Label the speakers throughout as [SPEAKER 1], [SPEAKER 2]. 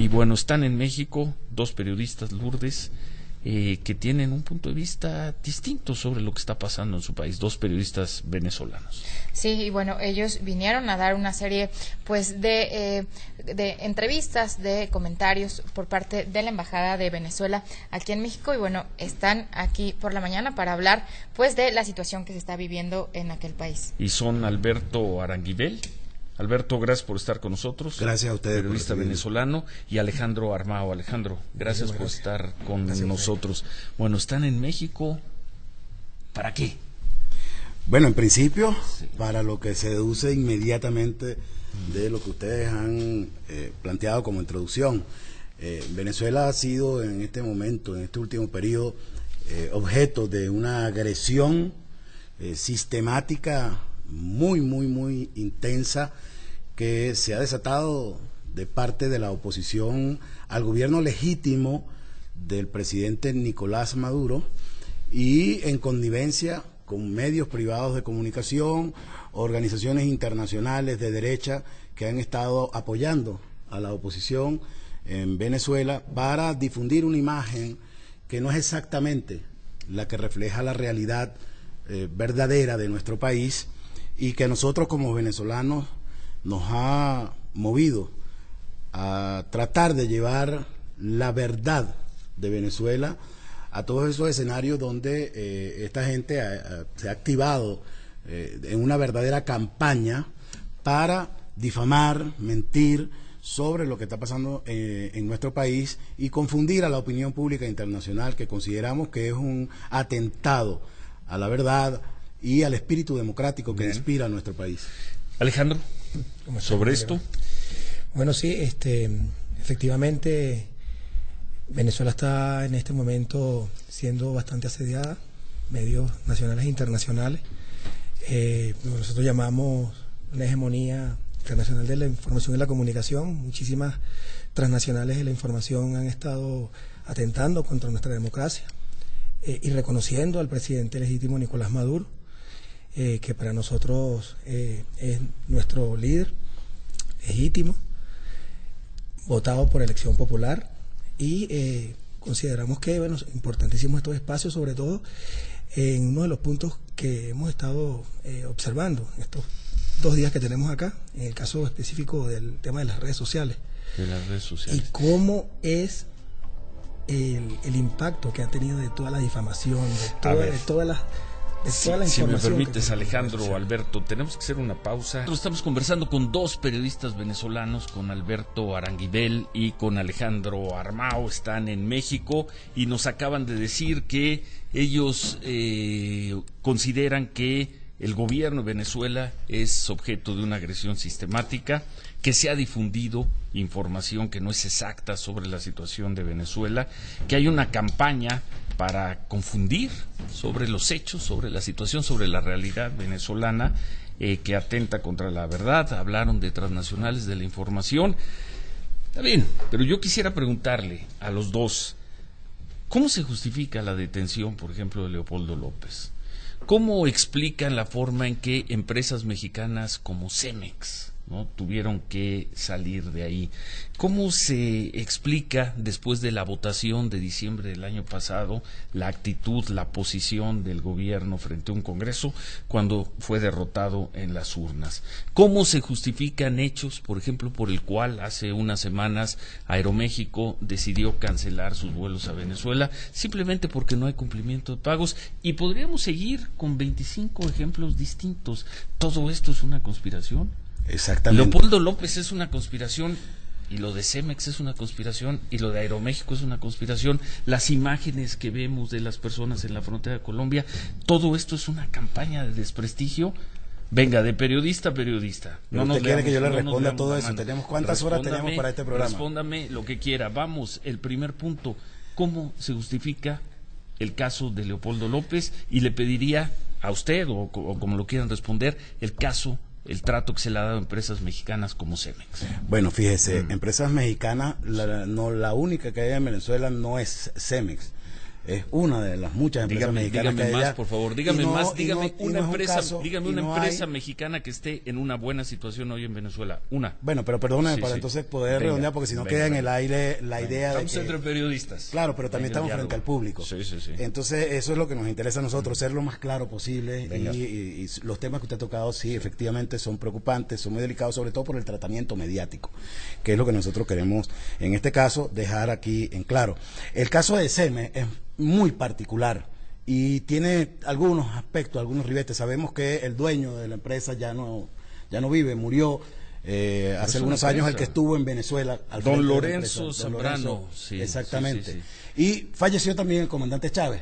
[SPEAKER 1] Y bueno, están en México dos periodistas, Lourdes, que tienen un punto de vista distinto sobre lo que está pasando en su país, dos periodistas venezolanos.
[SPEAKER 2] Sí, y bueno, ellos vinieron a dar una serie pues de entrevistas, de comentarios por parte de la Embajada de Venezuela aquí en México, y bueno, están aquí por la mañana para hablar pues de la situación que se está viviendo en aquel país.
[SPEAKER 1] Y son Alberto Aranguibel. Alberto, gracias por estar con nosotros.
[SPEAKER 3] Gracias a ustedes.
[SPEAKER 1] Periodista venezolano. Y Alejandro Armao. Alejandro, gracias por estar con nosotros. Bueno, están en México. ¿Para qué?
[SPEAKER 3] Bueno, en principio, para lo que se deduce inmediatamente de lo que ustedes han planteado como introducción. Venezuela ha sido en este momento, en este último periodo, objeto de una agresión sistemática muy intensa que se ha desatado de parte de la oposición al gobierno legítimo del presidente Nicolás Maduro, y en connivencia con medios privados de comunicación, organizaciones internacionales de derecha que han estado apoyando a la oposición en Venezuela para difundir una imagen que no es exactamente la que refleja la realidad verdadera de nuestro país, y que a nosotros como venezolanos nos ha movido a tratar de llevar la verdad de Venezuela a todos esos escenarios donde esta gente se ha activado en una verdadera campaña para difamar, mentir sobre lo que está pasando en nuestro país y confundir a la opinión pública internacional, que consideramos que es un atentado a la verdad y al espíritu democrático que inspira a nuestro país.
[SPEAKER 1] Alejandro, sobre esto.
[SPEAKER 4] Bueno, sí, efectivamente Venezuela está en este momento siendo bastante asediada, medios nacionales e internacionales. Nosotros llamamos una hegemonía internacional de la información y la comunicación. Muchísimas transnacionales de la información han estado atentando contra nuestra democracia y reconociendo al presidente legítimo Nicolás Maduro, que para nosotros es nuestro líder legítimo, votado por elección popular, y consideramos que, bueno, es importantísimo estos espacios, sobre todo en uno de los puntos que hemos estado observando estos 2 días que tenemos acá, en el caso específico del tema de las redes sociales.
[SPEAKER 1] De las redes sociales.
[SPEAKER 4] Y cómo es el impacto que ha tenido de toda la difamación, de todas las
[SPEAKER 1] si me permites, Alejandro, Alberto, tenemos que hacer una pausa. Nosotros estamos conversando con dos periodistas venezolanos, con Alberto Aranguibel y con Alejandro Armao. Están en México y nos acaban de decir que ellos consideran que el gobierno de Venezuela es objeto de una agresión sistemática, que se ha difundido información que no es exacta sobre la situación de Venezuela, que hay una campaña para confundir sobre los hechos, sobre la situación, sobre la realidad venezolana, que atenta contra la verdad. Hablaron de transnacionales de la información. Está bien, pero yo quisiera preguntarle a los dos, ¿cómo se justifica la detención, por ejemplo, de Leopoldo López? ¿Cómo explican la forma en que empresas mexicanas como Cemex, ¿no?, tuvieron que salir de ahí? ¿Cómo se explica, después de la votación de diciembre del año pasado, la actitud, la posición del gobierno frente a un Congreso cuando fue derrotado en las urnas? ¿Cómo se justifican hechos, por ejemplo, por el cual hace unas semanas Aeroméxico decidió cancelar sus vuelos a Venezuela simplemente porque no hay cumplimiento de pagos? Y podríamos seguir con 25 ejemplos distintos. ¿Todo esto es una conspiración?
[SPEAKER 3] Exactamente.
[SPEAKER 1] Leopoldo López es una conspiración, y lo de Cemex es una conspiración, y lo de Aeroméxico es una conspiración. Las imágenes que vemos de las personas en la frontera de Colombia, todo esto es una campaña de desprestigio. Venga, de periodista a periodista.
[SPEAKER 3] No nos quiere que yo le responda a todo eso. Tenemos ¿cuántas horas tenemos para este programa?
[SPEAKER 1] Respóndame lo que quiera. Vamos, el primer punto. ¿Cómo se justifica el caso de Leopoldo López? Y le pediría a usted, o como lo quieran responder, el trato que se le ha dado a empresas mexicanas como Cemex.
[SPEAKER 3] Bueno, fíjese, empresas mexicanas, la única que hay en Venezuela no es Cemex. es una de las muchas empresas mexicanas que hay
[SPEAKER 1] más,
[SPEAKER 3] allá.
[SPEAKER 1] por favor, dígame más, dígame una empresa
[SPEAKER 3] hay...
[SPEAKER 1] mexicana que esté en una buena situación hoy en Venezuela. Una.
[SPEAKER 3] Bueno, pero perdóname
[SPEAKER 1] Sí,
[SPEAKER 3] para
[SPEAKER 1] sí.
[SPEAKER 3] entonces poder redondear, porque si no queda en el aire la idea de
[SPEAKER 1] Estamos
[SPEAKER 3] que...
[SPEAKER 1] entre periodistas.
[SPEAKER 3] Claro, pero también estamos
[SPEAKER 1] diálogo.
[SPEAKER 3] frente al público.
[SPEAKER 1] Sí.
[SPEAKER 3] Entonces, eso es lo que nos interesa a nosotros, ser lo más claro posible. Y los temas que usted ha tocado, sí, efectivamente son preocupantes, son muy delicados, sobre todo por el tratamiento mediático, que es lo que nosotros queremos, en este caso, dejar aquí en claro. El caso de Cemex es muy particular y tiene algunos aspectos, algunos ribetes. Sabemos que el dueño de la empresa ya no vive, murió. Hace algunos años el que estuvo en Venezuela al
[SPEAKER 1] Don
[SPEAKER 3] frente de la
[SPEAKER 1] Lorenzo
[SPEAKER 3] empresa,
[SPEAKER 1] Zambrano,
[SPEAKER 3] sí, exactamente.
[SPEAKER 1] Sí.
[SPEAKER 3] Y falleció también el comandante Chávez,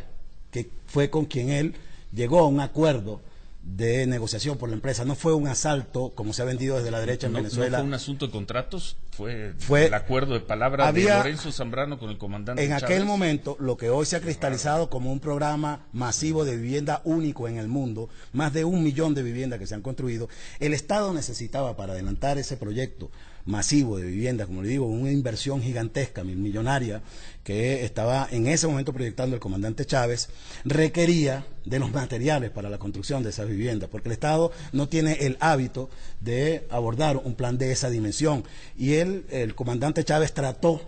[SPEAKER 3] que fue con quien él llegó a un acuerdo de negociación por la empresa. No fue un asalto como se ha vendido desde la derecha en Venezuela.
[SPEAKER 1] ¿No fue un asunto de contratos? Fue el acuerdo de palabra de Lorenzo Zambrano con el comandante
[SPEAKER 3] en
[SPEAKER 1] Chávez.
[SPEAKER 3] aquel momento, lo que hoy se ha cristalizado como un programa masivo de vivienda único en el mundo, más de 1 millón de viviendas que se han construido. El Estado necesitaba, para adelantar ese proyecto masivo de vivienda, como le digo, una inversión gigantesca, millonaria, que estaba en ese momento proyectando el comandante Chávez, requería de los materiales para la construcción de esas viviendas, porque el Estado no tiene el hábito de abordar un plan de esa dimensión. Y el comandante Chávez trató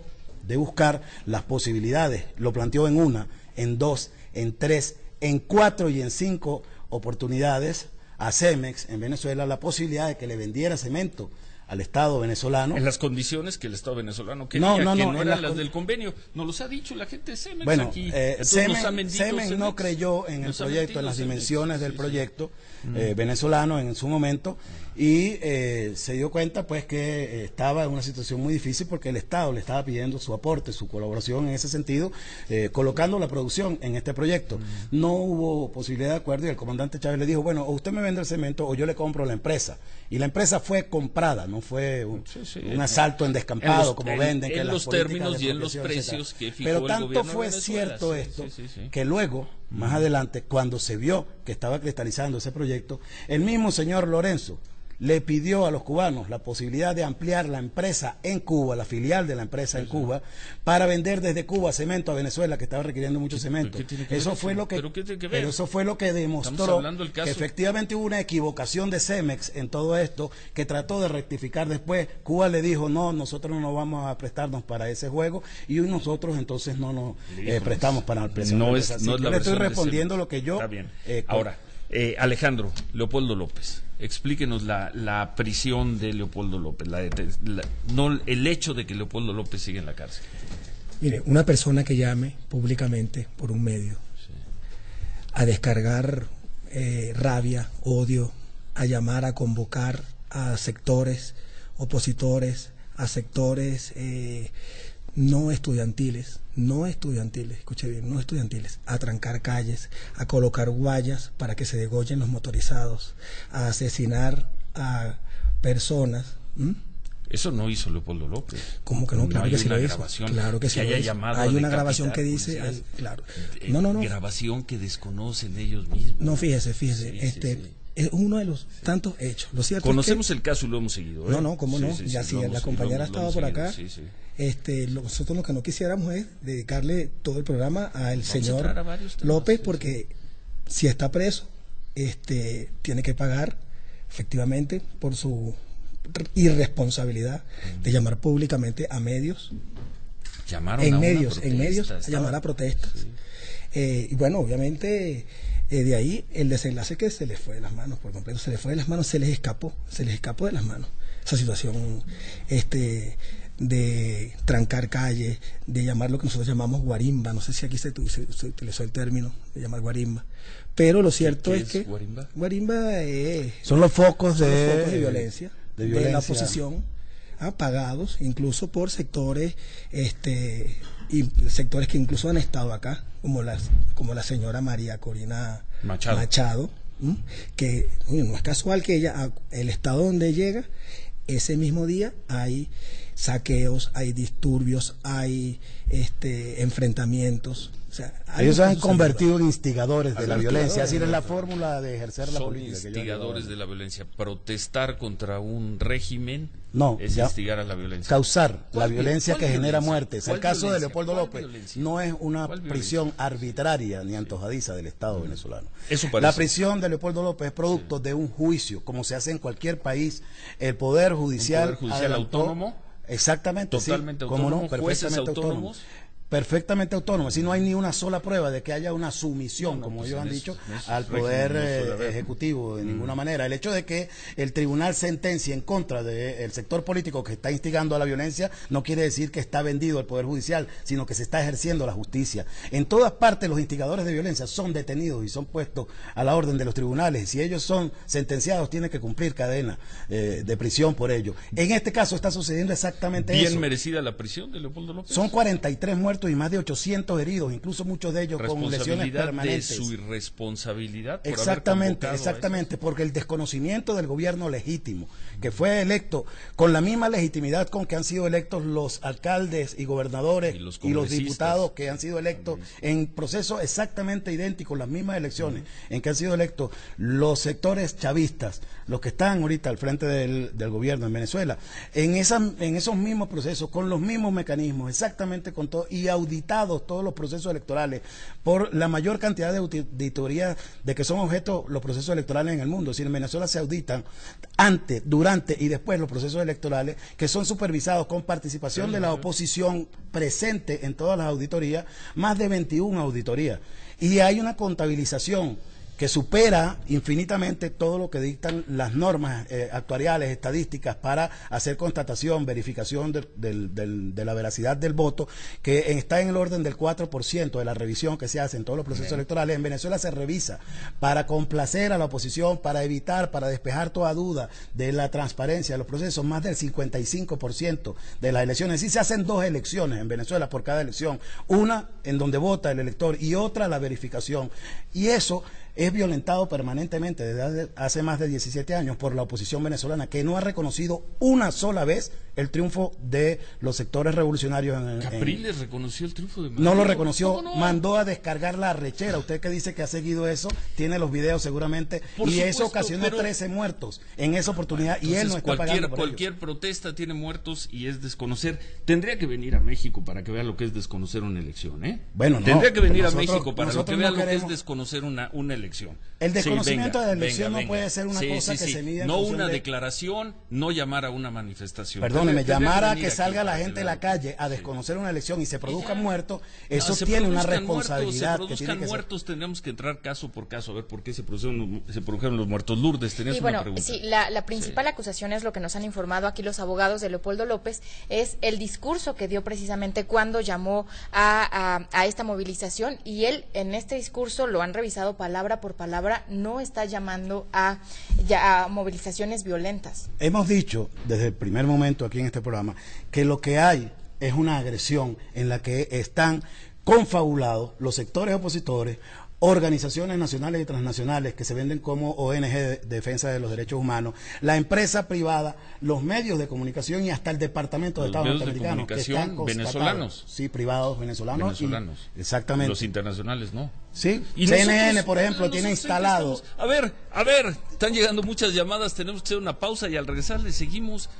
[SPEAKER 3] de buscar las posibilidades, lo planteó en 1, en 2, en 3, en 4 y en 5 oportunidades a Cemex en Venezuela la posibilidad de que le vendiera cemento al Estado venezolano.
[SPEAKER 1] En las condiciones que el Estado venezolano quería, que no eran las del convenio. Nos los ha dicho la gente de Cemex aquí.
[SPEAKER 3] Cemex no creyó en el proyecto, en las dimensiones del proyecto venezolano en su momento, y se dio cuenta pues que estaba en una situación muy difícil porque el Estado le estaba pidiendo su aporte, su colaboración en ese sentido, colocando la producción en este proyecto. No hubo posibilidad de acuerdo y el comandante Chávez le dijo, bueno, o usted me vende el cemento o yo le compro la empresa. Y la empresa fue comprada, no fue un asalto en descampado como venden.
[SPEAKER 1] En los términos y en los precios que fijó el gobierno.
[SPEAKER 3] Pero tanto fue cierto esto que luego, más adelante, cuando se vio que estaba cristalizando ese proyecto, el mismo señor Lorenzo le pidió a los cubanos la posibilidad de ampliar la empresa en Cuba, la filial de la empresa en Cuba, para vender desde Cuba cemento a Venezuela, que estaba requiriendo mucho cemento. Eso fue lo que demostró que efectivamente hubo una equivocación de Cemex en todo esto, que trató de rectificar después. Cuba le dijo, no, nosotros no vamos a prestarnos para ese juego, y nosotros entonces no nos prestamos para el precio.
[SPEAKER 1] Yo
[SPEAKER 3] le estoy respondiendo lo que yo...
[SPEAKER 1] Está bien. Ahora, Alejandro, Leopoldo López, explíquenos la prisión de Leopoldo López, el hecho de que Leopoldo López sigue en la cárcel.
[SPEAKER 4] Mire, una persona que llame públicamente por un medio a descargar rabia, odio, a llamar, a convocar a sectores opositores, a sectores no estudiantiles, escuche bien, no estudiantiles, a trancar calles, a colocar guayas para que se degollen los motorizados, a asesinar a personas.
[SPEAKER 1] Eso no hizo Leopoldo López.
[SPEAKER 4] ¿Cómo que no? Claro que sí lo hizo. Claro que sí lo hizo. Hay una grabación que dice, claro. No.
[SPEAKER 1] Grabación que desconocen ellos mismos.
[SPEAKER 4] No, fíjese. Es uno de los tantos hechos. Lo cierto
[SPEAKER 1] conocemos
[SPEAKER 4] es que,
[SPEAKER 1] el caso y lo hemos seguido.
[SPEAKER 4] No, cómo no. La compañera ha estado por acá.
[SPEAKER 1] Sí.
[SPEAKER 4] Nosotros lo que no quisiéramos es dedicarle todo el programa al señor López, porque si está preso, tiene que pagar efectivamente por su irresponsabilidad de llamar públicamente a medios.
[SPEAKER 1] Llamaron
[SPEAKER 4] en medios a llamar a protestas. Sí. Y bueno, obviamente de ahí el desenlace que se les fue de las manos por completo, se les escapó de las manos esa situación de trancar calles, de llamar lo que nosotros llamamos guarimba. No sé si aquí se utilizó el término de llamar guarimba, pero lo cierto es que guarimba
[SPEAKER 3] son los focos de
[SPEAKER 4] violencia de la oposición, pagados incluso por sectores y sectores que incluso han estado acá, como la señora María Corina Machado, que no es casual que ella, el estado donde llega, ese mismo día hay saqueos, hay disturbios, hay enfrentamientos. O sea,
[SPEAKER 3] ellos se han convertido en instigadores de la violencia, es decir, es la fórmula de ejercer la política.
[SPEAKER 1] Son instigadores de la violencia. Protestar contra un régimen
[SPEAKER 3] no,
[SPEAKER 1] es instigar a la violencia.
[SPEAKER 3] Causar la violencia que genera muertes. El caso de
[SPEAKER 1] violencia?
[SPEAKER 3] Leopoldo López no es una prisión arbitraria ni antojadiza del Estado venezolano.
[SPEAKER 1] Eso parece.
[SPEAKER 3] La prisión de Leopoldo López es producto de un juicio, como se hace en cualquier país. El Poder Judicial,
[SPEAKER 1] autónomo.
[SPEAKER 3] Exactamente,
[SPEAKER 1] totalmente
[SPEAKER 3] sí,
[SPEAKER 1] autónomo,
[SPEAKER 3] ¿cómo no? Perfectamente autónomo. Perfectamente autónomo, si no hay ni una sola prueba de que haya una sumisión, como ellos han dicho, al Poder Ejecutivo de ninguna manera. El hecho de que el tribunal sentencia en contra del sector político que está instigando a la violencia no quiere decir que está vendido el Poder Judicial, sino que se está ejerciendo la justicia. En todas partes los instigadores de violencia son detenidos y son puestos a la orden de los tribunales. Si ellos son sentenciados, tienen que cumplir cadena de prisión por ello. En este caso está sucediendo exactamente eso.
[SPEAKER 1] ¿Bien merecida la prisión de Leopoldo López?
[SPEAKER 3] Son 43 muertos y más de 800 heridos, incluso muchos de ellos con lesiones permanentes.
[SPEAKER 1] De su irresponsabilidad por
[SPEAKER 3] exactamente, porque el desconocimiento del gobierno legítimo, que fue electo con la misma legitimidad con que han sido electos los alcaldes y gobernadores y los diputados que han sido electos en procesos exactamente idénticos, las mismas elecciones en que han sido electos los sectores chavistas, los que están ahorita al frente del gobierno en Venezuela, en esos mismos procesos, con los mismos mecanismos, exactamente con todo, y auditados todos los procesos electorales por la mayor cantidad de auditorías de que son objeto los procesos electorales en el mundo. Es decir, en Venezuela se auditan antes, durante y después los procesos electorales, que son supervisados con participación de la oposición presente en todas las auditorías, más de 21 auditorías. Y hay una contabilización que supera infinitamente todo lo que dictan las normas actuariales, estadísticas, para hacer constatación, verificación de la veracidad del voto, que está en el orden del 4% de la revisión que se hace en todos los procesos electorales. En Venezuela se revisa para complacer a la oposición, para evitar, para despejar toda duda de la transparencia de los procesos, más del 55% de las elecciones. Sí, se hacen 2 elecciones en Venezuela por cada elección, una en donde vota el elector y otra la verificación. Y eso es violentado permanentemente desde hace más de 17 años por la oposición venezolana, que no ha reconocido una sola vez el triunfo de los sectores revolucionarios.
[SPEAKER 1] ¿Capriles reconoció el triunfo de Maduro?
[SPEAKER 3] No lo reconoció, no. Mandó a descargar la arrechera. Usted que dice que ha seguido eso, tiene los videos seguramente,
[SPEAKER 1] por
[SPEAKER 3] y
[SPEAKER 1] supuesto,
[SPEAKER 3] eso ocasionó 13 muertos en esa oportunidad. Entonces, y él no está pagando por
[SPEAKER 1] cualquier protesta tiene muertos y es desconocer. Tendría que venir a México para que vea lo que es desconocer una elección, ¿eh?
[SPEAKER 3] Bueno, no.
[SPEAKER 1] Tendría que venir a México para que vea lo que es desconocer una elección.
[SPEAKER 3] El desconocimiento de la elección no puede ser una cosa que se mide en
[SPEAKER 1] no una declaración, no llamar a una manifestación.
[SPEAKER 3] Perdóneme, llamar a que salga la gente a la calle a desconocer una elección y se produzcan muertos, eso tiene una responsabilidad.
[SPEAKER 1] Se produzcan muertos, tendremos que entrar caso por caso a ver por qué se produjeron los muertos. Lourdes, tenías una pregunta.
[SPEAKER 2] Sí, la principal acusación es lo que nos han informado aquí los abogados de Leopoldo López, es el discurso que dio precisamente cuando llamó a esta movilización, y él en este discurso lo han revisado palabra por palabra, no está llamando a movilizaciones violentas.
[SPEAKER 3] Hemos dicho desde el primer momento aquí en este programa que lo que hay es una agresión en la que están confabulados los sectores opositores, organizaciones nacionales y transnacionales que se venden como ONG de defensa de los derechos humanos, la empresa privada, los medios de comunicación y hasta el Departamento de Estado norteamericano, que están
[SPEAKER 1] venezolanos.
[SPEAKER 3] Sí, privados venezolanos. Exactamente.
[SPEAKER 1] Los internacionales, ¿no?
[SPEAKER 3] Sí,
[SPEAKER 1] y
[SPEAKER 3] CNN, por ejemplo, tiene instalado.
[SPEAKER 1] A ver, están llegando muchas llamadas, tenemos que hacer una pausa y al regresar le seguimos.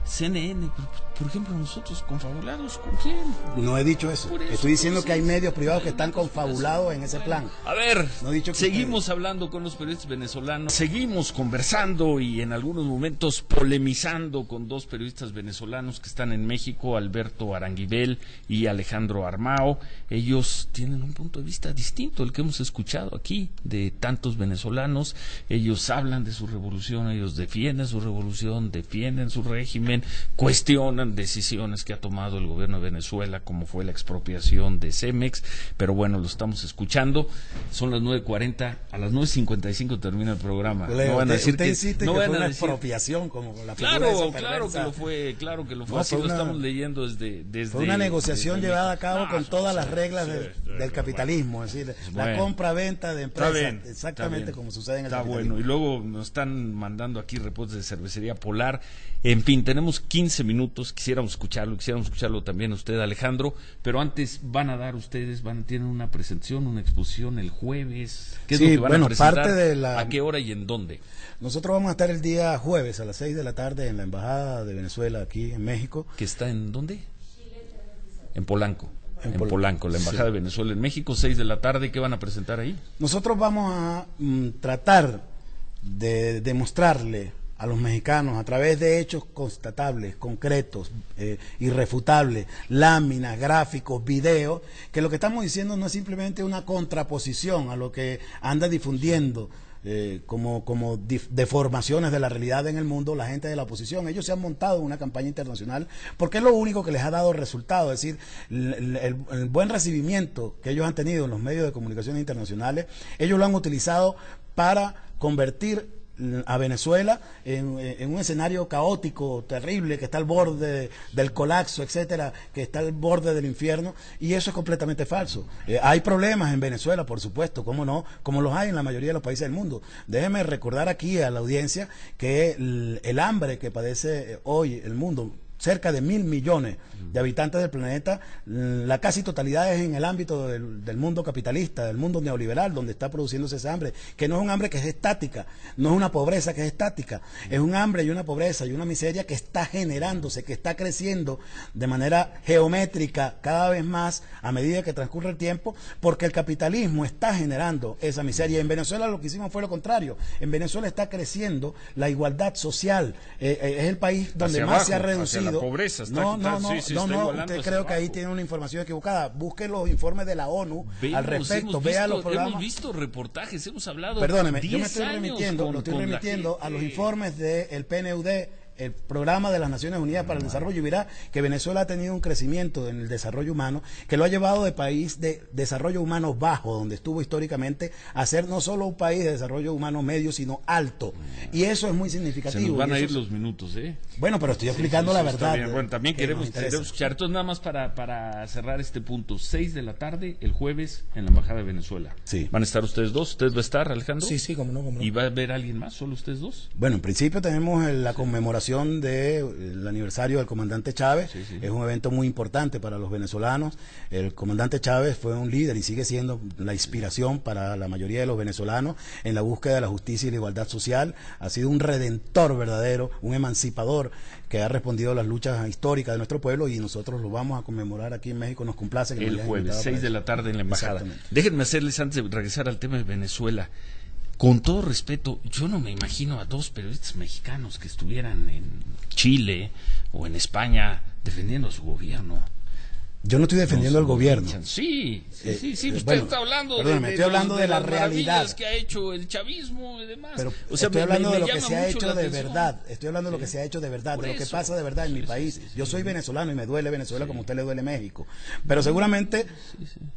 [SPEAKER 1] CNN, por ejemplo, nosotros confabulados, ¿con quién?
[SPEAKER 3] No he dicho eso. Estoy diciendo que hay medios privados que están confabulados en ese plan.
[SPEAKER 1] A ver, seguimos hablando con los periodistas venezolanos, seguimos conversando y en algunos momentos polemizando con 2 periodistas venezolanos que están en México, Alberto Aranguibel y Alejandro Armao. Ellos tienen un punto de vista distinto al que hemos escuchado aquí de tantos venezolanos. Ellos hablan de su revolución, ellos defienden su revolución, defienden su régimen, cuestionan decisiones que ha tomado el gobierno de Venezuela, como fue la expropiación de Cemex, pero bueno, lo estamos escuchando. Son las 9:40, a las 9:55 termina el programa.
[SPEAKER 3] Leo, no van a decir que no van a decir expropiación como la figura de esa perversa.
[SPEAKER 1] claro que lo fue, así lo estamos leyendo desde
[SPEAKER 3] fue una negociación llevada a cabo con todas las reglas del capitalismo, es decir, la compra-venta de empresas, exactamente como sucede en el capitalismo.
[SPEAKER 1] Bueno, y luego nos están mandando aquí reportes de Cervecería Polar. En fin, tenemos tenemos 15 minutos, quisiéramos escucharlo también a usted, Alejandro, pero antes tienen una presentación, una exposición el jueves. ¿Qué es lo que van a presentar?
[SPEAKER 3] Parte de
[SPEAKER 1] ¿A qué hora y en dónde?
[SPEAKER 3] Nosotros vamos a estar el día jueves a las 6 de la tarde en la Embajada de Venezuela aquí en México.
[SPEAKER 1] ¿Que está en dónde? En Polanco. En Polanco, la Embajada de Venezuela en México, 6 de la tarde. ¿Qué van a presentar ahí?
[SPEAKER 3] Nosotros vamos a tratar de demostrarle a los mexicanos a través de hechos constatables, concretos, irrefutables, láminas, gráficos, videos, que lo que estamos diciendo no es simplemente una contraposición a lo que anda difundiendo como deformaciones de la realidad en el mundo la gente de la oposición. Ellos se han montado en una campaña internacional porque es lo único que les ha dado resultado, es decir, el buen recibimiento que ellos han tenido en los medios de comunicación internacionales, ellos lo han utilizado para convertir a Venezuela en un escenario caótico, terrible, que está al borde del colapso, etcétera, que está al borde del infierno, y eso es completamente falso. Hay problemas en Venezuela, por supuesto, cómo no, como los hay en la mayoría de los países del mundo. Déjeme recordar aquí a la audiencia que el hambre que padece hoy el mundo, cerca de 1.000 millones de habitantes del planeta, la casi totalidad es en el ámbito del mundo capitalista, del mundo neoliberal, donde está produciéndose ese hambre, que no es un hambre que es estática, no es una pobreza que es estática, es un hambre y una pobreza y una miseria que está generándose, que está creciendo de manera geométrica cada vez más a medida que transcurre el tiempo, porque el capitalismo está generando esa miseria. En Venezuela lo que hicimos fue lo contrario. En Venezuela está creciendo la igualdad social, es el país donde
[SPEAKER 1] hacia
[SPEAKER 3] más
[SPEAKER 1] abajo,
[SPEAKER 3] se ha reducido.
[SPEAKER 1] La pobreza está
[SPEAKER 3] usted creo que ahí tiene una información equivocada. Busque los informes de la ONU al respecto, vea los programas.
[SPEAKER 1] Hemos visto reportajes, hemos hablado.
[SPEAKER 3] Perdóneme, yo me estoy remitiendo a los informes del PNUD, el Programa de las Naciones Unidas para el Desarrollo, y verá que Venezuela ha tenido un crecimiento en el desarrollo humano que lo ha llevado de país de desarrollo humano bajo, donde estuvo históricamente, a ser no solo un país de desarrollo humano medio, sino alto. Y eso es muy significativo.
[SPEAKER 1] Se nos van a ir los minutos, ¿eh?
[SPEAKER 3] Bueno, pero estoy explicando la verdad.
[SPEAKER 1] Bueno, también queremos escuchar. Entonces, nada más para cerrar este punto, 6 de la tarde, el jueves, en la Embajada de Venezuela.
[SPEAKER 3] Sí.
[SPEAKER 1] ¿Van a estar ustedes dos? ¿Usted va a estar, Alejandro?
[SPEAKER 4] Sí, cómo no.
[SPEAKER 1] ¿Y va a haber alguien más? ¿Solo ustedes dos?
[SPEAKER 3] Bueno, en principio tenemos la conmemoración del aniversario del comandante Chávez. Es un evento muy importante para los venezolanos. El comandante Chávez fue un líder y sigue siendo la inspiración para la mayoría de los venezolanos en la búsqueda de la justicia y la igualdad social. Ha sido un redentor verdadero, un emancipador que ha respondido a las luchas históricas de nuestro pueblo, y nosotros lo vamos a conmemorar aquí en México. Nos complace que
[SPEAKER 1] el jueves, 6 de la tarde en la embajada.
[SPEAKER 3] Déjenme
[SPEAKER 1] hacerles, antes de regresar al tema de Venezuela, con todo respeto, yo no me imagino a dos periodistas mexicanos que estuvieran en Chile o en España defendiendo a su gobierno.
[SPEAKER 3] Yo no estoy defendiendo al gobierno.
[SPEAKER 1] Sí. Usted está hablando
[SPEAKER 3] estoy hablando de la realidad
[SPEAKER 1] que ha hecho el chavismo y demás.
[SPEAKER 3] Pero estoy hablando de lo que se ha hecho de verdad. Estoy hablando de lo que se ha hecho de verdad, de lo que pasa de verdad en mi país. Yo soy venezolano y me duele Venezuela como a usted le duele México. Pero seguramente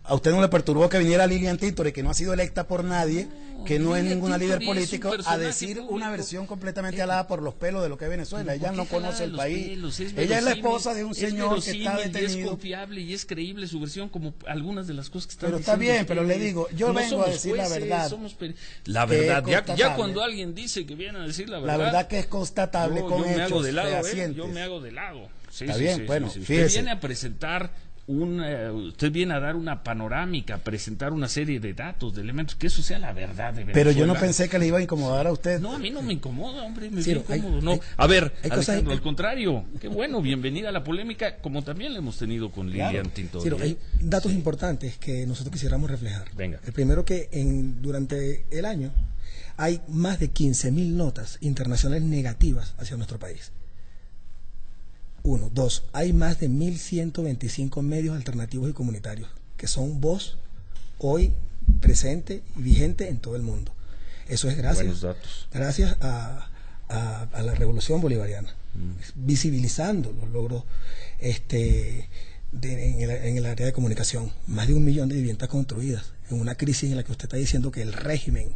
[SPEAKER 3] a usted no le perturbó que viniera Lilian Tintore, que no ha sido electa por nadie, que no es ninguna líder político, a decir una versión completamente alada por los pelos de lo que es Venezuela. Ella no conoce el país. Ella es la esposa de un señor que está detenido.
[SPEAKER 1] Es confiable y es creíble su versión, como algunas de las cosas que están
[SPEAKER 3] diciendo.
[SPEAKER 1] Pero
[SPEAKER 3] está bien, pero le digo, yo vengo a decir la verdad.
[SPEAKER 1] La verdad, ya cuando alguien dice que viene a decir la verdad.
[SPEAKER 3] La verdad que es constatable con hechos fehacientes.
[SPEAKER 1] Yo me hago de lado.
[SPEAKER 3] Está bien, bueno,
[SPEAKER 1] fíjese. Usted viene a presentar usted viene a dar una panorámica, a presentar una serie de datos, de elementos, que eso sea la verdad de Venezuela.
[SPEAKER 3] Pero yo no pensé que le iba a incomodar a usted.
[SPEAKER 1] No, a mí no me incomoda, hombre, me siento incómodo. A ver, Alejandro, al contrario, qué bueno, bienvenida a la polémica, como también la hemos tenido con Lilian Tintore.
[SPEAKER 4] Hay datos importantes que nosotros quisiéramos reflejar.
[SPEAKER 1] Venga.
[SPEAKER 4] El primero, que durante el año hay más de 15.000 notas internacionales negativas hacia nuestro país. 1, 2, hay más de 1.125 medios alternativos y comunitarios que son voz hoy presente y vigente en todo el mundo. Eso es gracias a la revolución bolivariana, visibilizando los logros en el área de comunicación. Más de 1 millón de viviendas construidas en una crisis en la que usted está diciendo que el régimen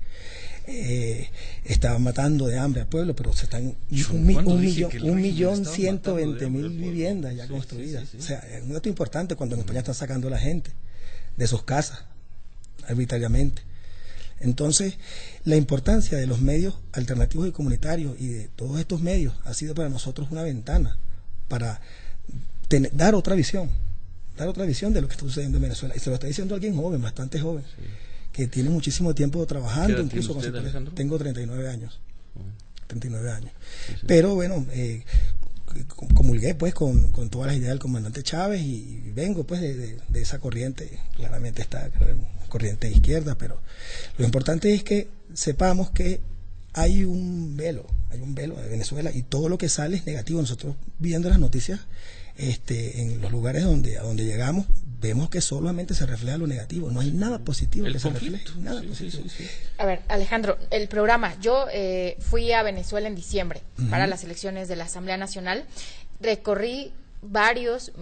[SPEAKER 4] está matando de hambre al pueblo, pero se están 1.120.000 viviendas ya construidas. O sea, es un dato importante cuando en España están sacando a la gente de sus casas arbitrariamente. Entonces, la importancia de los medios alternativos y comunitarios y de todos estos medios ha sido para nosotros una ventana para dar otra visión de lo que está sucediendo en Venezuela. Y se lo está diciendo alguien joven, bastante joven, que tiene muchísimo tiempo trabajando, incluso con Alejandro? Tengo 39 años. 39 años. Sí. Pero bueno, comulgué pues con todas las ideas del comandante Chávez y vengo pues de esa corriente, claramente está corriente de izquierda, pero lo importante es que sepamos que hay un velo de Venezuela y todo lo que sale es negativo. Nosotros viendo las noticias en los lugares a donde llegamos, vemos que solamente se refleja lo negativo, no hay nada positivo que se refleje, nada positivo.
[SPEAKER 2] Sí. A ver, Alejandro, el programa, yo fui a Venezuela en diciembre para las elecciones de la Asamblea Nacional, recorrí varios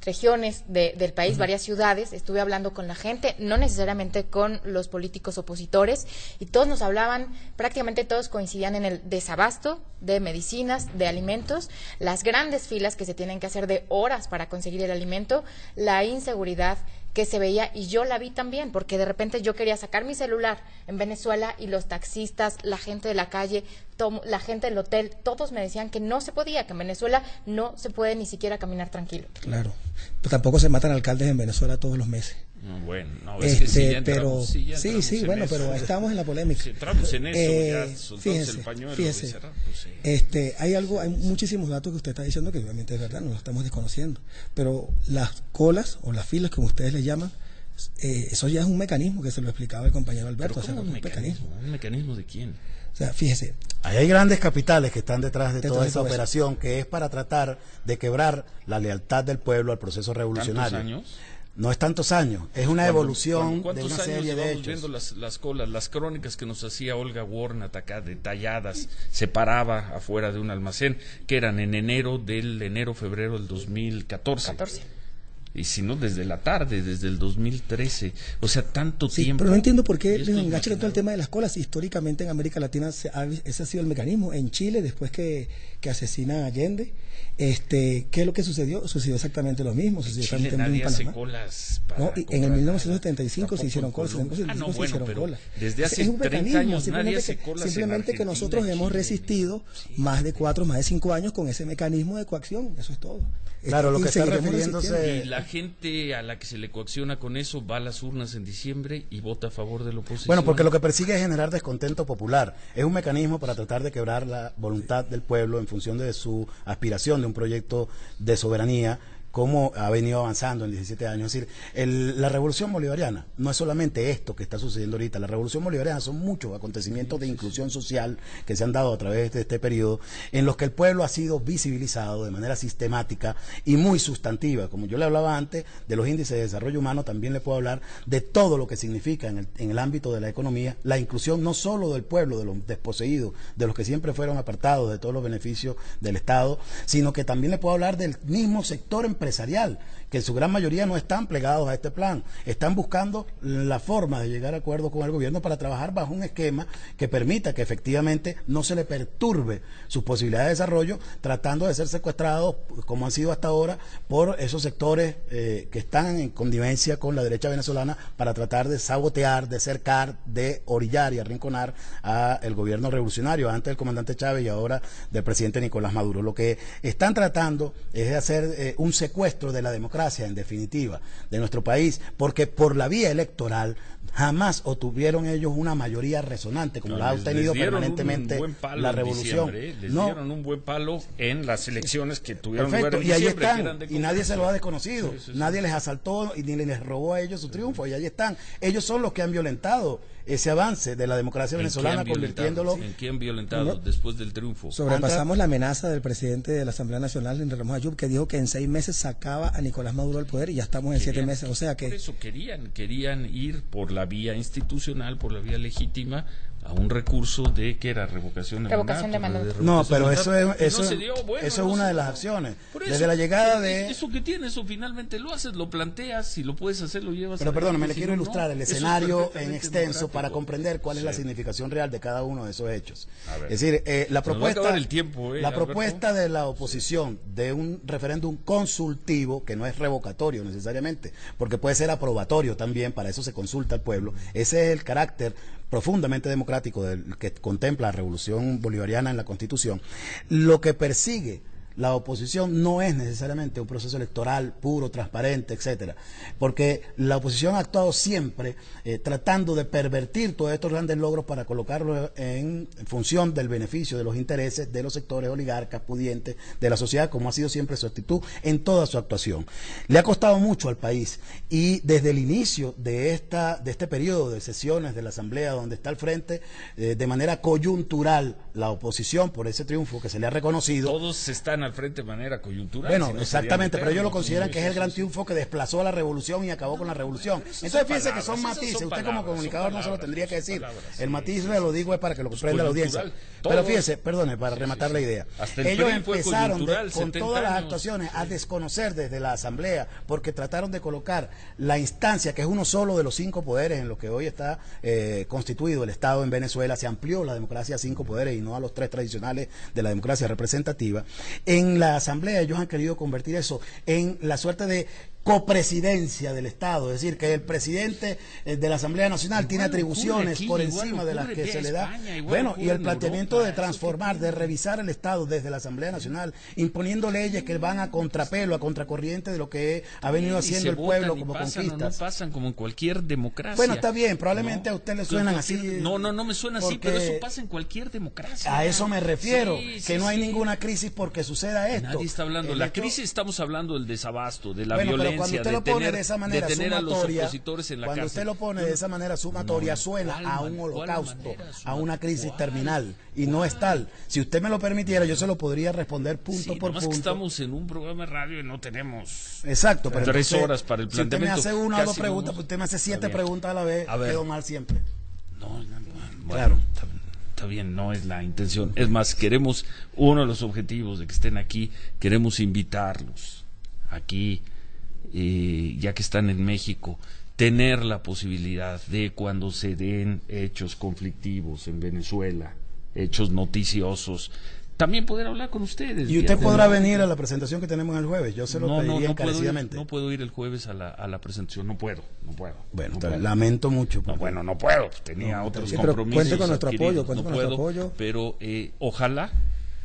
[SPEAKER 2] regiones del país, varias ciudades, estuve hablando con la gente, no necesariamente con los políticos opositores, y todos nos hablaban, prácticamente todos coincidían en el desabasto de medicinas, de alimentos, las grandes filas que se tienen que hacer de horas para conseguir el alimento, la inseguridad que se veía, y yo la vi también, porque de repente yo quería sacar mi celular en Venezuela y los taxistas, la gente de la calle, la gente del hotel, todos me decían que no se podía, que en Venezuela no se puede ni siquiera caminar tranquilo.
[SPEAKER 4] Claro, pero tampoco se matan alcaldes en Venezuela todos los meses.
[SPEAKER 1] Bueno, no, es que sí,
[SPEAKER 4] pero
[SPEAKER 1] sí,
[SPEAKER 4] bueno, pero estamos en la polémica.
[SPEAKER 1] Si entramos en eso, ya soltamos el pañuelo.
[SPEAKER 4] Fíjese, hay muchísimos datos que usted está diciendo que obviamente es verdad, no lo estamos desconociendo, pero las colas o las filas, como ustedes le llaman, eso ya es un mecanismo que se lo explicaba el compañero Alberto.
[SPEAKER 1] ¿Pero cómo un mecanismo? ¿Un mecanismo de quién?
[SPEAKER 4] O sea, fíjese.
[SPEAKER 3] Ahí hay grandes capitales que están detrás de toda esa operación, que es para tratar de quebrar la lealtad del pueblo al proceso revolucionario.
[SPEAKER 1] ¿Tantos años?
[SPEAKER 3] No es tantos años, es una evolución de una serie de hechos.
[SPEAKER 1] Viendo las colas, las crónicas que nos hacía Olga Warnat acá detalladas, se paraba afuera de un almacén, que eran en febrero del 2014. Y si no, desde la tarde, desde el 2013. O sea, tanto tiempo.
[SPEAKER 4] Pero no entiendo por qué les enganchan todo el tema de las colas. Históricamente en América Latina ese ha sido el mecanismo. En Chile, después que asesina a Allende, ¿qué es lo que sucedió? Sucedió exactamente lo mismo.
[SPEAKER 1] En Chile nadie hace colas
[SPEAKER 4] para en el 1975 se hicieron colas.
[SPEAKER 1] Desde hace 30 años nadie hace colas.
[SPEAKER 4] Simplemente que nosotros hemos resistido más de 5 años con ese mecanismo de coacción. Eso es todo.
[SPEAKER 3] Claro, lo que está refiriéndose...
[SPEAKER 1] Y la gente a la que se le coacciona con eso va a las urnas en diciembre y vota a favor de la oposición.
[SPEAKER 3] Bueno, porque lo que persigue es generar descontento popular. Es un mecanismo para tratar de quebrar la voluntad del pueblo en función de su aspiración de un proyecto de soberanía, cómo ha venido avanzando en 17 años. Es decir, la revolución bolivariana no es solamente esto que está sucediendo ahorita. La revolución bolivariana son muchos acontecimientos de inclusión social que se han dado a través de este periodo, en los que el pueblo ha sido visibilizado de manera sistemática y muy sustantiva. Como yo le hablaba antes de los índices de desarrollo humano, también le puedo hablar de todo lo que significa en el ámbito de la economía, la inclusión no solo del pueblo, de los desposeídos, de los que siempre fueron apartados de todos los beneficios del Estado, sino que también le puedo hablar del mismo sector empresarial, que en su gran mayoría no están plegados a este plan, están buscando la forma de llegar a acuerdo con el gobierno para trabajar bajo un esquema que permita que efectivamente no se le perturbe sus posibilidades de desarrollo, tratando de ser secuestrados, como han sido hasta ahora, por esos sectores que están en connivencia con la derecha venezolana para tratar de sabotear, de cercar, de orillar y arrinconar al gobierno revolucionario, antes del comandante Chávez y ahora del presidente Nicolás Maduro. Lo que están tratando es de hacer un secuestro de la democracia, en definitiva, de nuestro país, porque por la vía electoral jamás obtuvieron ellos una mayoría resonante, como la ha obtenido permanentemente la revolución.
[SPEAKER 1] Les dieron un buen palo en las elecciones que tuvieron lugar en
[SPEAKER 3] y ahí
[SPEAKER 1] diciembre,
[SPEAKER 3] están, y nadie se lo ha desconocido, nadie les asaltó y ni les robó a ellos su triunfo, y ahí están. Ellos son los que han violentado ese avance de la democracia venezolana, convirtiéndolo...
[SPEAKER 1] ¿En qué han violentado después del triunfo?
[SPEAKER 4] Sobrepasamos la amenaza del presidente de la Asamblea Nacional, Henry Ramos Ayub, que dijo que en 6 meses sacaba a Nicolás Maduro al poder, y ya estamos en 7 meses, o sea que...
[SPEAKER 1] Por eso querían ir por la vía institucional, por la vía legítima, a un recurso de que era revocación de mandato.
[SPEAKER 3] No, pero eso es una de las acciones. Desde la llegada de...
[SPEAKER 1] Eso que tienes, eso finalmente lo haces, lo planteas, si lo puedes hacer, lo llevas.
[SPEAKER 3] Pero perdóname, le quiero ilustrar el escenario en extenso para comprender cuál es la significación real de cada uno de esos hechos. Es decir, la propuesta de la oposición de un referéndum consultivo, que no es revocatorio necesariamente, porque puede ser aprobatorio también, para eso se consulta pueblo. Ese es el carácter profundamente democrático que contempla la revolución bolivariana en la Constitución. Lo que persigue la oposición no es necesariamente un proceso electoral puro, transparente, etcétera, porque la oposición ha actuado siempre tratando de pervertir todos estos grandes logros para colocarlos en función del beneficio de los intereses de los sectores oligarcas pudientes de la sociedad, como ha sido siempre su actitud en toda su actuación. Le ha costado mucho al país, y desde el inicio de este periodo de sesiones de la Asamblea, donde está al frente de manera coyuntural la oposición por ese triunfo que se le ha reconocido.
[SPEAKER 1] Todos están al frente de manera coyuntural.
[SPEAKER 3] Bueno, si no exactamente, pero ellos lo consideran que es el gran triunfo que desplazó a la revolución y acabó con la revolución. Entonces fíjense que son matices, usted como comunicador no se lo tendría que decir. El matiz lo digo es para que lo comprenda la audiencia. Pero fíjese, perdone, para rematar la idea. Ellos empezaron con todas las actuaciones a desconocer desde la Asamblea, porque trataron de colocar la instancia, que es uno solo de los 5 poderes en los que hoy está constituido el Estado en Venezuela. Se amplió la democracia a 5 poderes y no a los 3 tradicionales de la democracia representativa. En la Asamblea ellos han querido convertir eso en la suerte de copresidencia del Estado, es decir, que el presidente de la Asamblea Nacional tiene atribuciones por encima de las que se le da. Bueno, y el planteamiento de transformar, de revisar el Estado desde la Asamblea Nacional, imponiendo leyes que van a contrapelo, a contracorriente de lo que ha venido haciendo el pueblo como conquistas.
[SPEAKER 1] No pasan como en cualquier democracia.
[SPEAKER 3] Bueno, está bien, probablemente a usted le suenan así.
[SPEAKER 1] No me suena así, pero eso pasa en cualquier democracia.
[SPEAKER 3] A eso me refiero, que no hay ninguna crisis porque suceda esto.
[SPEAKER 1] Nadie está hablando, la crisis estamos hablando del desabasto, de la violencia.
[SPEAKER 3] Cuando usted lo pone de esa manera sumatoria,
[SPEAKER 1] cuando
[SPEAKER 3] usted lo pone de esa manera sumatoria, suena a un holocausto, a una crisis terminal, y no es tal. Si usted me lo permitiera, yo se lo podría responder punto por punto.
[SPEAKER 1] Que estamos en un programa de radio y no tenemos
[SPEAKER 3] exacto, pero
[SPEAKER 1] 3 horas para el planteamiento.
[SPEAKER 3] Si usted me hace 1 o 2 preguntas, pues usted me hace 7 preguntas a la vez, quedo mal siempre.
[SPEAKER 1] Claro. Está bien, no es la intención. Es más, queremos, uno de los objetivos de que estén aquí, queremos invitarlos aquí, ya que están en México, tener la posibilidad de, cuando se den hechos conflictivos en Venezuela, hechos noticiosos, también poder hablar con ustedes.
[SPEAKER 3] Y usted podrá venir a la presentación que tenemos el jueves, yo se lo pediría encarecidamente.
[SPEAKER 1] No puedo ir el jueves a la presentación, no puedo.
[SPEAKER 3] Bueno, lamento mucho.
[SPEAKER 1] No puedo, tenía otros compromisos.
[SPEAKER 4] Cuente con nuestro apoyo,
[SPEAKER 1] pero ojalá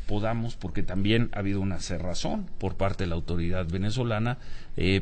[SPEAKER 1] podamos, porque también ha habido una cerrazón por parte de la autoridad venezolana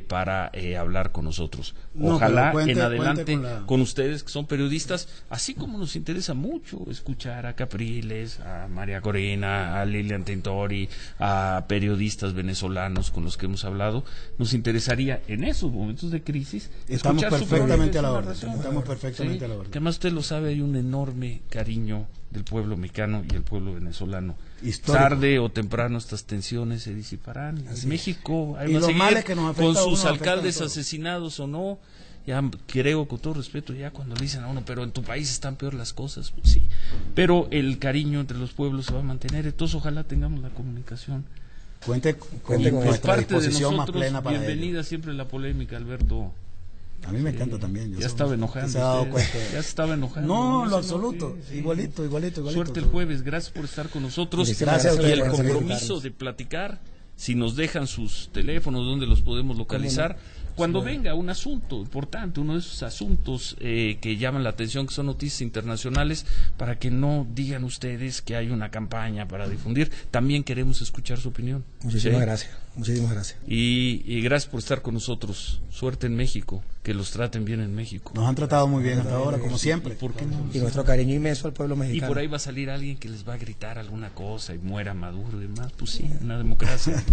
[SPEAKER 1] para hablar con nosotros. Ojalá en adelante con ustedes, que son periodistas, así como nos interesa mucho escuchar a Capriles, a María Corina, a Lilian Tintori, a periodistas venezolanos con los que hemos hablado, nos interesaría en esos momentos de crisis
[SPEAKER 3] estamos perfectamente a la orden. Estamos perfectamente a la orden.
[SPEAKER 1] Que además usted lo sabe, hay un enorme cariño del pueblo mexicano y el pueblo venezolano. Histórico. Tarde o temprano estas tensiones se disiparán. En México hay más con sus alcaldes asesinados o no. Ya creo, con todo respeto, ya cuando le dicen a uno, pero en tu país están peor las cosas, pues sí. Pero el cariño entre los pueblos se va a mantener. Entonces ojalá tengamos la comunicación.
[SPEAKER 3] Cuente con nuestra disposición más plena para
[SPEAKER 1] bienvenida siempre la polémica, Alberto.
[SPEAKER 3] A mí me encanta también.
[SPEAKER 1] Ya estaba enojando. Ya se estaba enojando.
[SPEAKER 3] No, lo absoluto. Igualito.
[SPEAKER 1] Suerte el jueves. Gracias por estar con nosotros.
[SPEAKER 3] Gracias.
[SPEAKER 1] Y el compromiso de platicar. Si nos dejan sus teléfonos, donde los podemos localizar. Cuando venga un asunto importante, uno de esos asuntos que llaman la atención, que son noticias internacionales, para que no digan ustedes que hay una campaña para difundir, también queremos escuchar su opinión.
[SPEAKER 4] Muchísimas gracias.
[SPEAKER 1] Y gracias por estar con nosotros. Suerte en México, que los traten bien en México.
[SPEAKER 3] Nos han tratado muy bien hasta ahora, como siempre.
[SPEAKER 1] ¿Por qué no?
[SPEAKER 4] Y nuestro cariño inmenso al pueblo mexicano.
[SPEAKER 1] Y por ahí va a salir alguien que les va a gritar alguna cosa y muera Maduro y demás. Pues sí, una democracia,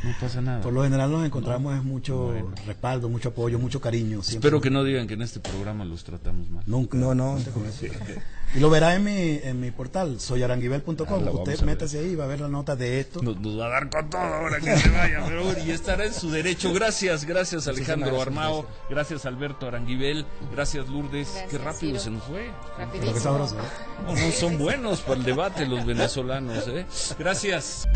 [SPEAKER 1] no pasa nada.
[SPEAKER 3] Por lo general nos encontramos mucho respaldo, mucho apoyo, mucho cariño.
[SPEAKER 1] Espero que no digan que en este programa los tratamos mal.
[SPEAKER 3] Nunca. No. Y lo verá en mi portal, soyaranguibel.com. Usted métase ahí y va a ver la nota de esto.
[SPEAKER 1] Nos va a dar con todo ahora que se vaya, pero y estará en su derecho. Gracias Alejandro Armao, gracias Alberto Aranguibel, gracias Lourdes. Qué rápido se nos fue.
[SPEAKER 3] Rapidísimo.
[SPEAKER 1] No son buenos para el debate los venezolanos, Gracias.